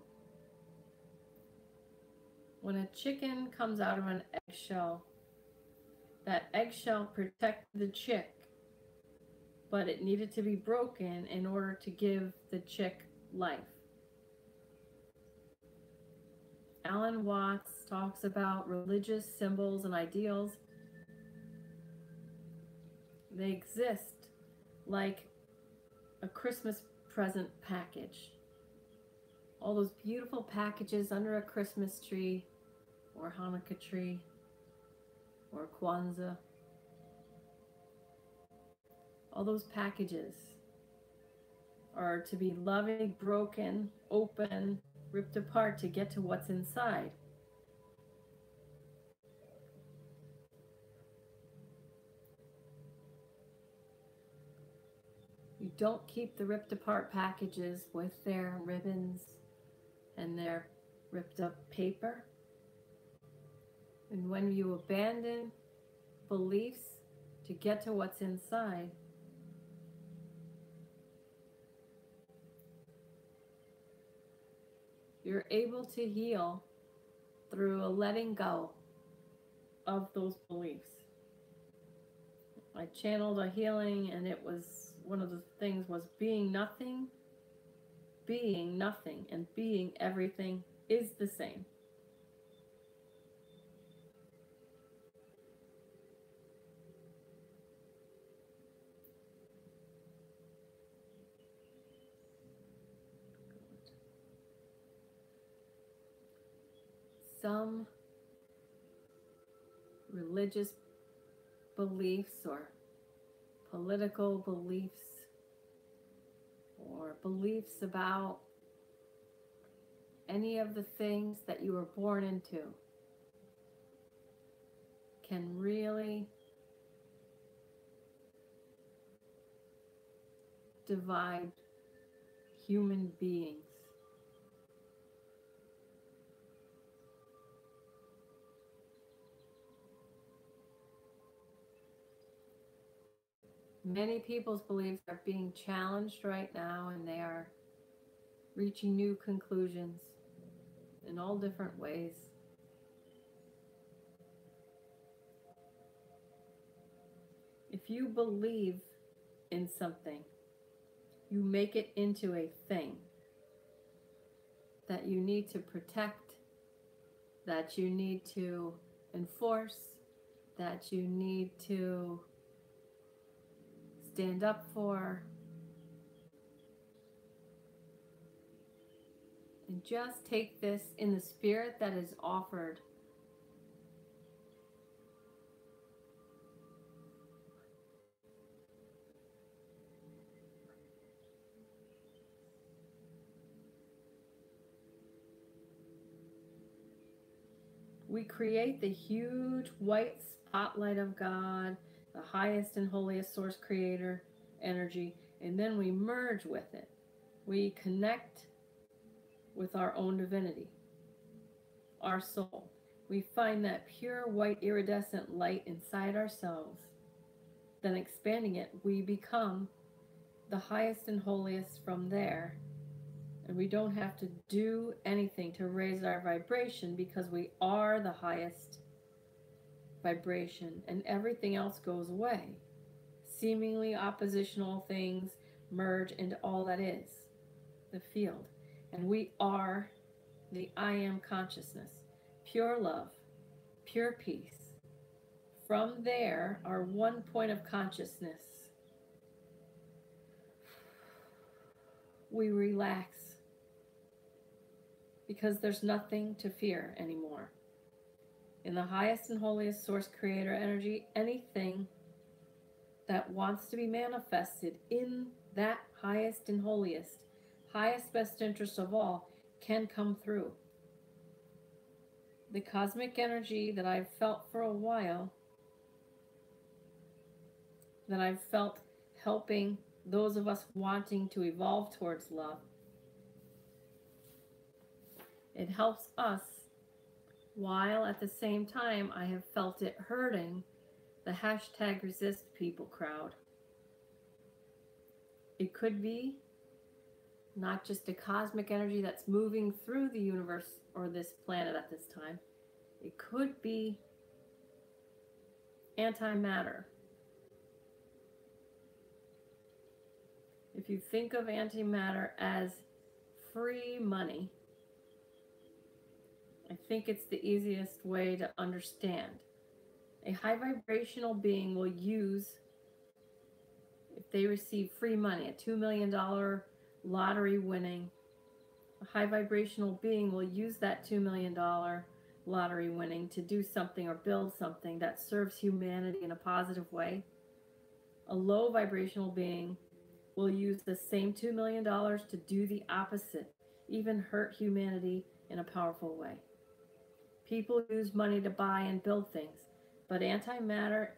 when a chicken comes out of an eggshell, that eggshell protected the chick, but it needed to be broken in order to give the chick life. Alan Watts talks about religious symbols and ideals. They exist like a Christmas present package. All those beautiful packages under a Christmas tree or Hanukkah tree or Kwanzaa. All those packages are to be lovingly broken, open, ripped apart to get to what's inside. You don't keep the ripped apart packages with their ribbons and their ripped up paper. And when you abandon beliefs to get to what's inside, you're able to heal through a letting go of those beliefs. I channeled a healing, and it was one of the things was being nothing, and being everything is the same. Some religious beliefs or political beliefs or beliefs about any of the things that you were born into can really divide human beings. Many people's beliefs are being challenged right now, and they are reaching new conclusions in all different ways. If you believe in something, you make it into a thing that you need to protect, that you need to enforce, that you need to stand up for. And just take this in the spirit that is offered. We create the huge white spotlight of God, the highest and holiest source creator energy, and then we merge with it. We connect with our own divinity, our soul. We find that pure white iridescent light inside ourselves. Then expanding it, we become the highest and holiest from there. And we don't have to do anything to raise our vibration because we are the highest vibration and everything else goes away. Seemingly oppositional things merge into all that is, the field. And we are the I am consciousness, pure love, pure peace. From there, our one point of consciousness, we relax because there's nothing to fear anymore. In the highest and holiest source creator energy, anything that wants to be manifested in that highest and holiest, highest best interest of all can come through. The cosmic energy that I've felt for a while, that I've felt helping those of us wanting to evolve towards love, it helps us, while at the same time I have felt it hurting the hashtag resist people crowd. It could be not just a cosmic energy that's moving through the universe or this planet at this time. It could be antimatter. If you think of antimatter as free money, I think it's the easiest way to understand. A high vibrational being will use, if they receive free money, a $2 million lottery winning, a high vibrational being will use that $2 million lottery winning to do something or build something that serves humanity in a positive way. A low vibrational being will use the same $2 million to do the opposite, even hurt humanity in a powerful way. People use money to buy and build things, but antimatter,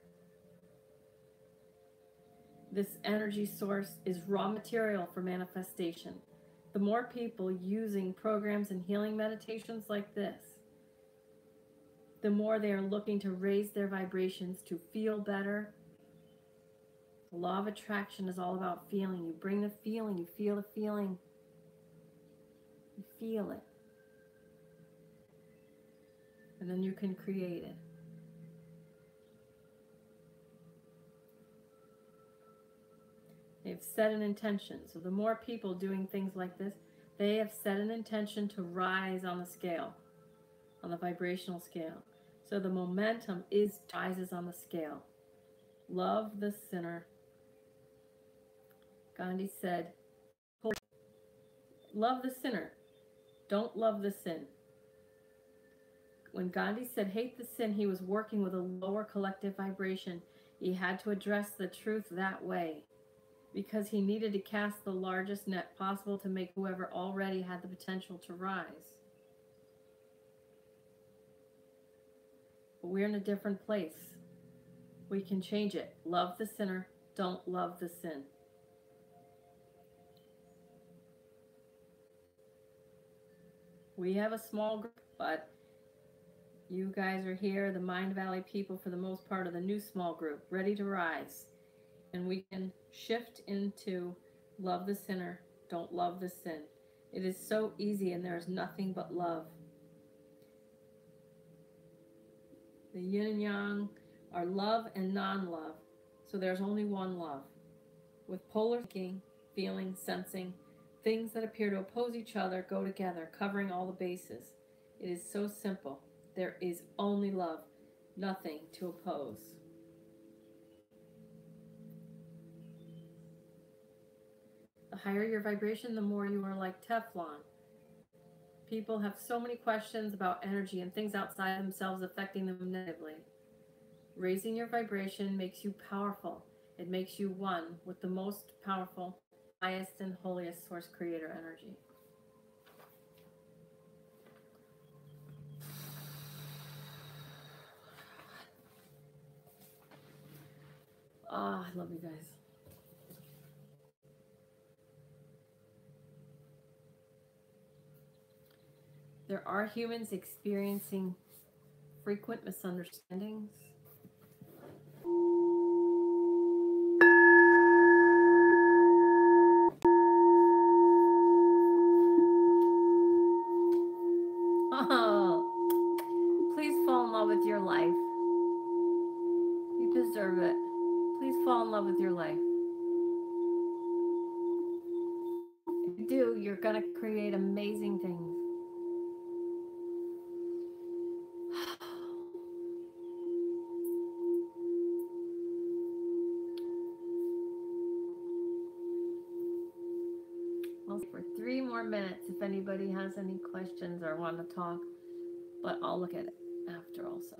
this energy source, is raw material for manifestation. The more people using programs and healing meditations like this, the more they are looking to raise their vibrations to feel better. The law of attraction is all about feeling. You bring the feeling, you feel the feeling, you feel it. And then you can create it. They've set an intention. So the more people doing things like this, they have set an intention to rise on the scale, on the vibrational scale. So the momentum rises on the scale. Love the sinner. Gandhi said, love the sinner. Don't love the sin. When Gandhi said hate the sin, he was working with a lower collective vibration. He had to address the truth that way because he needed to cast the largest net possible to make whoever already had the potential to rise. But we're in a different place. We can change it. Love the sinner. Don't love the sin. We have a small group, but you guys are here, the Mind Valley people, for the most part, of the new small group, ready to rise. And we can shift into love the sinner, don't love the sin. It is so easy, and there is nothing but love. The yin and yang are love and non-love. So there's only one love. With polar thinking, feeling, sensing, things that appear to oppose each other go together, covering all the bases. It is so simple. There is only love, nothing to oppose. The higher your vibration, the more you are like Teflon. People have so many questions about energy and things outside themselves affecting them negatively. Raising your vibration makes you powerful. It makes you one with the most powerful, highest, and holiest source creator energy. Ah, I love you guys. There are humans experiencing frequent misunderstandings. Oh, please fall in love with your life. You deserve it. Please fall in love with your life. If you do, you're going to create amazing things. I'll for 3 more minutes if anybody has any questions or want to talk, but I'll look at it after also.